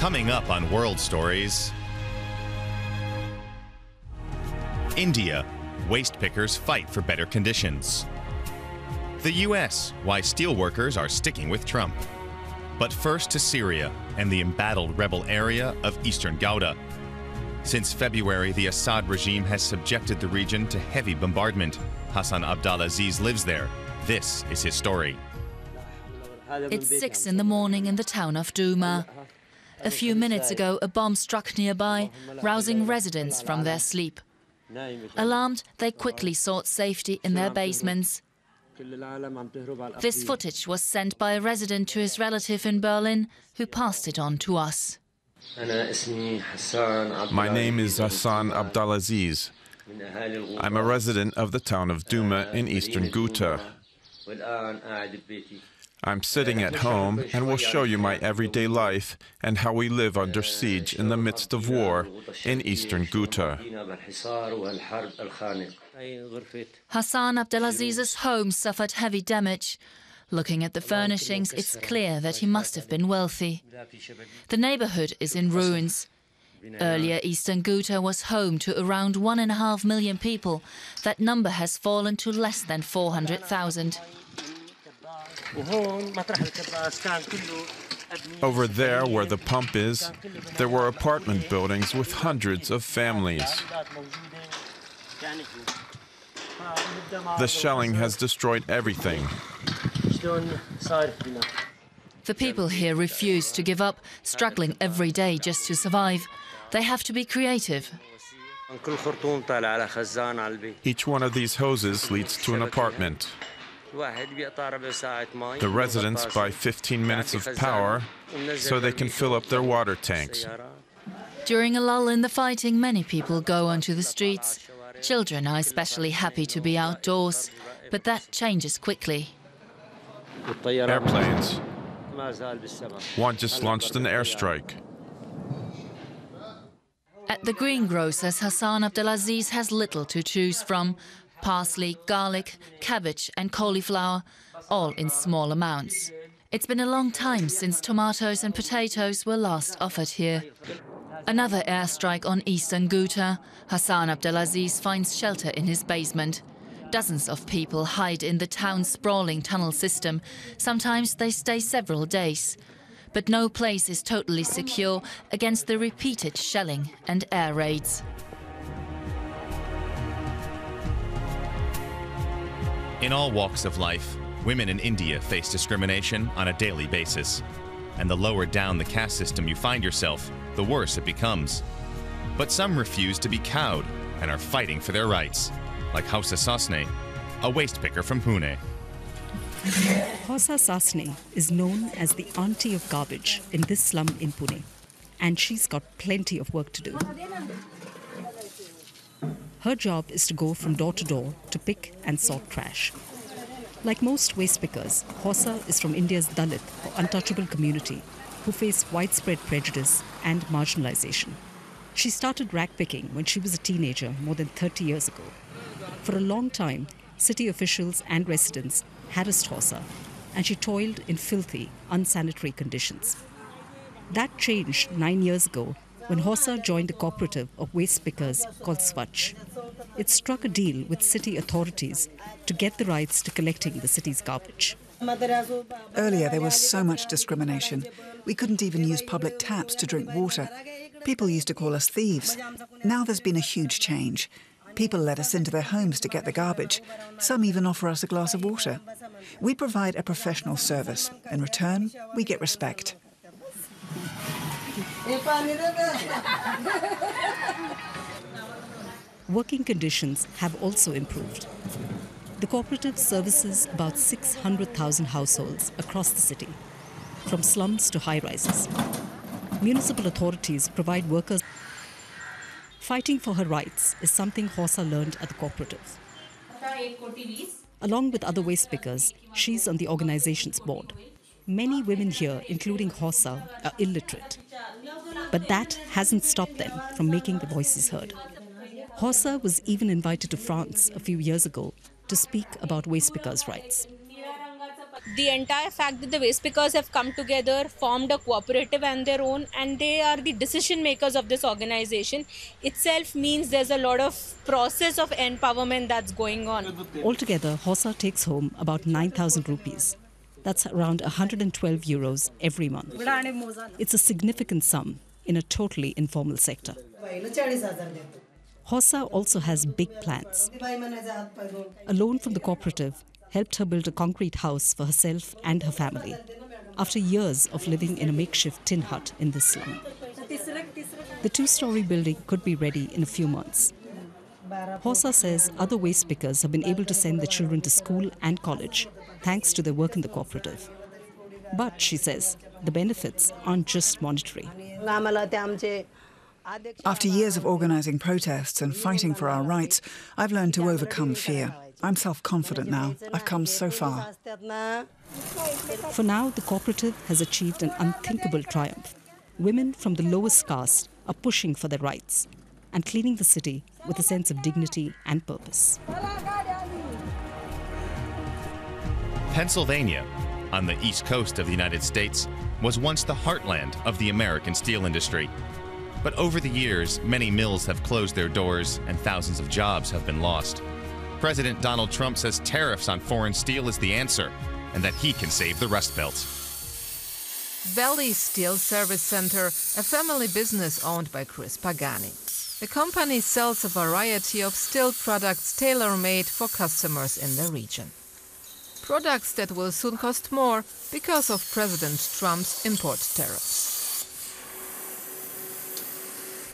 Coming up on World Stories, India, waste pickers fight for better conditions. The US, why steelworkers are sticking with Trump. But first to Syria and the embattled rebel area of eastern Ghouta. Since February, the Assad regime has subjected the region to heavy bombardment. Hassan Abdelaziz lives there. This is his story. It's 6 in the morning in the town of Douma. A few minutes ago, a bomb struck nearby, rousing residents from their sleep. Alarmed, they quickly sought safety in their basements. This footage was sent by a resident to his relative in Berlin, who passed it on to us. My name is Hassan Abdelaziz. I'm a resident of the town of Douma in eastern Ghouta. I'm sitting at home and will show you my everyday life and how we live under siege in the midst of war in eastern Ghouta. Hassan Abdelaziz's home suffered heavy damage. Looking at the furnishings, it's clear that he must have been wealthy. The neighborhood is in ruins. Earlier, eastern Ghouta was home to around 1.5 million people. That number has fallen to less than 400,000. Over there, where the pump is, there were apartment buildings with hundreds of families. The shelling has destroyed everything. The people here refuse to give up, struggling every day just to survive. They have to be creative. Each one of these hoses leads to an apartment. The residents buy 15 minutes of power so they can fill up their water tanks. During a lull in the fighting, many people go onto the streets. Children are especially happy to be outdoors, but that changes quickly. Airplanes. One just launched an airstrike. At the greengrocers, Hassan Abdelaziz has little to choose from. Parsley, garlic, cabbage and cauliflower, all in small amounts. It's been a long time since tomatoes and potatoes were last offered here. Another airstrike on eastern Ghouta. Hassan Abdelaziz finds shelter in his basement. Dozens of people hide in the town's sprawling tunnel system. Sometimes they stay several days. But no place is totally secure against the repeated shelling and air raids. In all walks of life, women in India face discrimination on a daily basis. And the lower down the caste system you find yourself, the worse it becomes. But some refuse to be cowed and are fighting for their rights, like Hausa Sasne, a waste picker from Pune. Hausa Sasne is known as the auntie of garbage in this slum in Pune, and she's got plenty of work to do. Her job is to go from door to door to pick and sort trash. Like most waste pickers, Hausa is from India's Dalit or untouchable community who face widespread prejudice and marginalization. She started rag picking when she was a teenager more than 30 years ago. For a long time, city officials and residents harassed Hausa, and she toiled in filthy, unsanitary conditions. That changed 9 years ago when Hausa joined a cooperative of waste pickers called Swachh. It struck a deal with city authorities to get the rights to collecting the city's garbage. Earlier, there was so much discrimination. We couldn't even use public taps to drink water. People used to call us thieves. Now there's been a huge change. People let us into their homes to get the garbage. Some even offer us a glass of water. We provide a professional service. In return, we get respect. Working conditions have also improved. The cooperative services about 600,000 households across the city, from slums to high-rises. Municipal authorities provide workers. Fighting for her rights is something Hausa learned at the cooperative. Along with other waste pickers, she's on the organization's board. Many women here, including Hausa, are illiterate. But that hasn't stopped them from making their voices heard. Hausa was even invited to France a few years ago to speak about waste pickers' rights. The entire fact that the waste pickers have come together, formed a cooperative on their own, and they are the decision makers of this organization itself means there's a lot of process of empowerment that's going on. Altogether, Hossa takes home about 9,000 rupees. That's around 112 euros every month. It's a significant sum in a totally informal sector. Hossa also has big plans. A loan from the cooperative helped her build a concrete house for herself and her family after years of living in a makeshift tin hut in this slum. The two-story building could be ready in a few months. Hossa says other waste pickers have been able to send their children to school and college thanks to their work in the cooperative. But, she says, the benefits aren't just monetary. After years of organising protests and fighting for our rights, I've learned to overcome fear. I'm self-confident now. I've come so far. For now, the cooperative has achieved an unthinkable triumph. Women from the lowest caste are pushing for their rights and cleaning the city with a sense of dignity and purpose. Pennsylvania, on the east coast of the United States, was once the heartland of the American steel industry. But over the years, many mills have closed their doors and thousands of jobs have been lost. President Donald Trump says tariffs on foreign steel is the answer and that he can save the Rust Belt. Valley Steel Service Center, a family business owned by Chris Pagani. The company sells a variety of steel products tailor-made for customers in the region. Products that will soon cost more because of President Trump's import tariffs.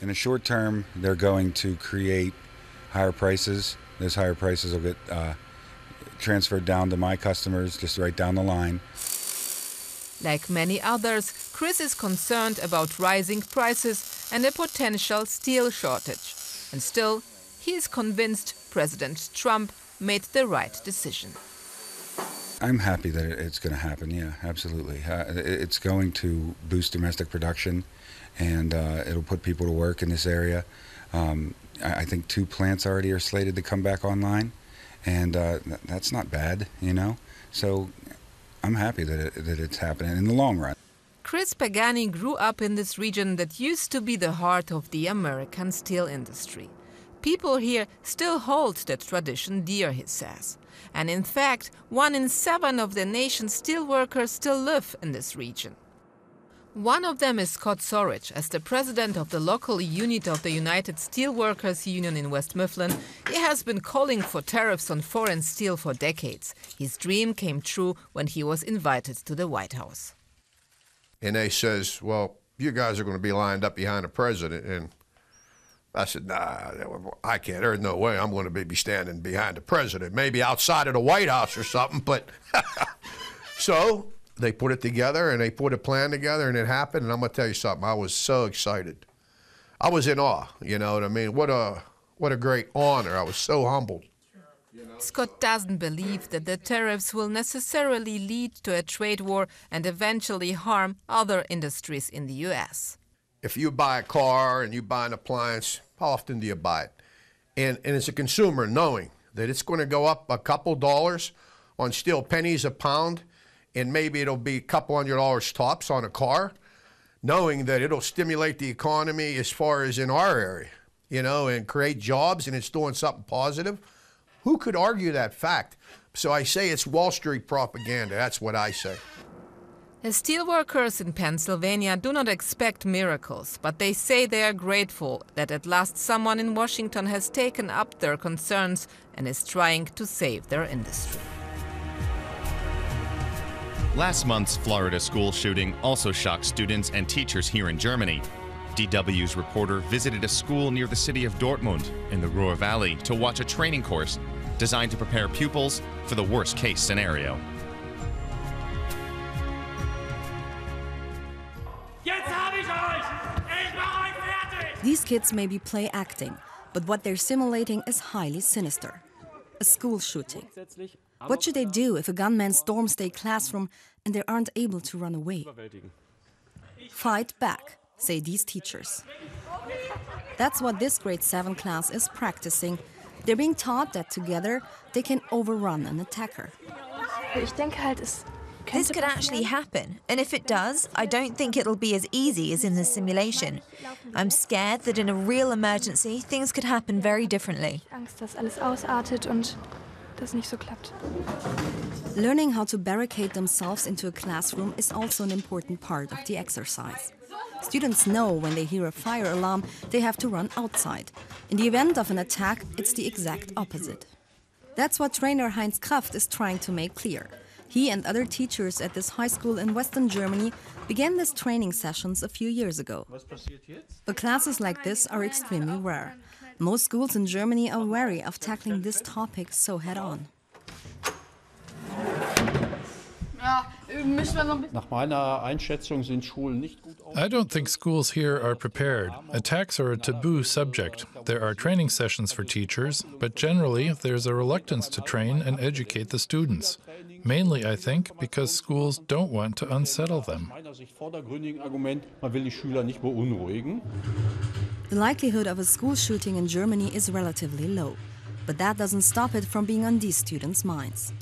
In the short term, they're going to create higher prices. Those higher prices will get transferred down to my customers, just right down the line. Like many others, Chris is concerned about rising prices and a potential steel shortage. And still, he is convinced President Trump made the right decision. I'm happy that it's going to happen, yeah, absolutely. It's going to boost domestic production, and it'll put people to work in this area. I think 2 plants already are slated to come back online, and that's not bad, you know? So I'm happy that it's happening in the long run. Chris Pagani grew up in this region that used to be the heart of the American steel industry. People here still hold that tradition dear, he says. And in fact, 1 in 7 of the nation's steelworkers still live in this region. One of them is Scott Sorich. As the president of the local unit of the United Steelworkers Union in West Mifflin, he has been calling for tariffs on foreign steel for decades. His dream came true when he was invited to the White House. And they says, well, you guys are going to be lined up behind the president. And I said, nah, I can't. There's no way I'm going to be standing behind the president. Maybe outside of the White House or something, but so they put it together and they put a plan together and it happened. And I'm going to tell you something. I was so excited. I was in awe. You know what I mean? What a great honor. I was so humbled. Scott doesn't believe that the tariffs will necessarily lead to a trade war and eventually harm other industries in the U.S. If you buy a car and you buy an appliance, how often do you buy it? And as a consumer, knowing that it's going to go up a couple dollars on steel, pennies a pound, and maybe it'll be a couple $100 tops on a car, knowing that it'll stimulate the economy as far as in our area, you know, and create jobs, and it's doing something positive. Who could argue that fact? So I say it's Wall Street propaganda. That's what I say. The steelworkers in Pennsylvania do not expect miracles, but they say they are grateful that at last someone in Washington has taken up their concerns and is trying to save their industry. Last month's Florida school shooting also shocked students and teachers here in Germany. DW's reporter visited a school near the city of Dortmund in the Ruhr Valley to watch a training course designed to prepare pupils for the worst-case scenario. These kids maybe play acting, but what they're simulating is highly sinister. A school shooting. What should they do if a gunman storms their classroom and they aren't able to run away? Fight back, say these teachers. That's what this grade 7 class is practicing. They're being taught that together they can overrun an attacker. This could actually happen, and if it does, I don't think it'll be as easy as in the simulation. I'm scared that in a real emergency, things could happen very differently. Learning how to barricade themselves into a classroom is also an important part of the exercise. Students know when they hear a fire alarm, they have to run outside. In the event of an attack, it's the exact opposite. That's what trainer Heinz Kraft is trying to make clear. He and other teachers at this high school in Western Germany began these training sessions a few years ago. But classes like this are extremely rare. Most schools in Germany are wary of tackling this topic so head-on. I don't think schools here are prepared. Attacks are a taboo subject. There are training sessions for teachers, but generally there's a reluctance to train and educate the students. Mainly, I think, because schools don't want to unsettle them. The likelihood of a school shooting in Germany is relatively low, but that doesn't stop it from being on these students' minds,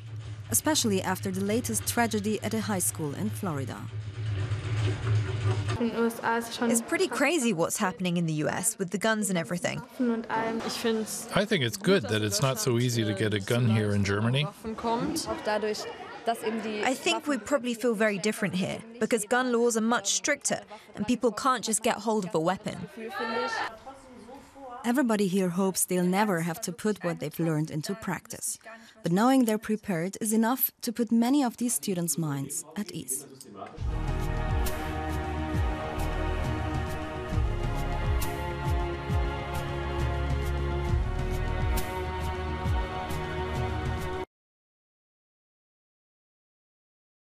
especially after the latest tragedy at a high school in Florida. It's pretty crazy what's happening in the US with the guns and everything. I think it's good that it's not so easy to get a gun here in Germany. I think we probably feel very different here because gun laws are much stricter and people can't just get hold of a weapon. Everybody here hopes they'll never have to put what they've learned into practice. But knowing they're prepared is enough to put many of these students' minds at ease.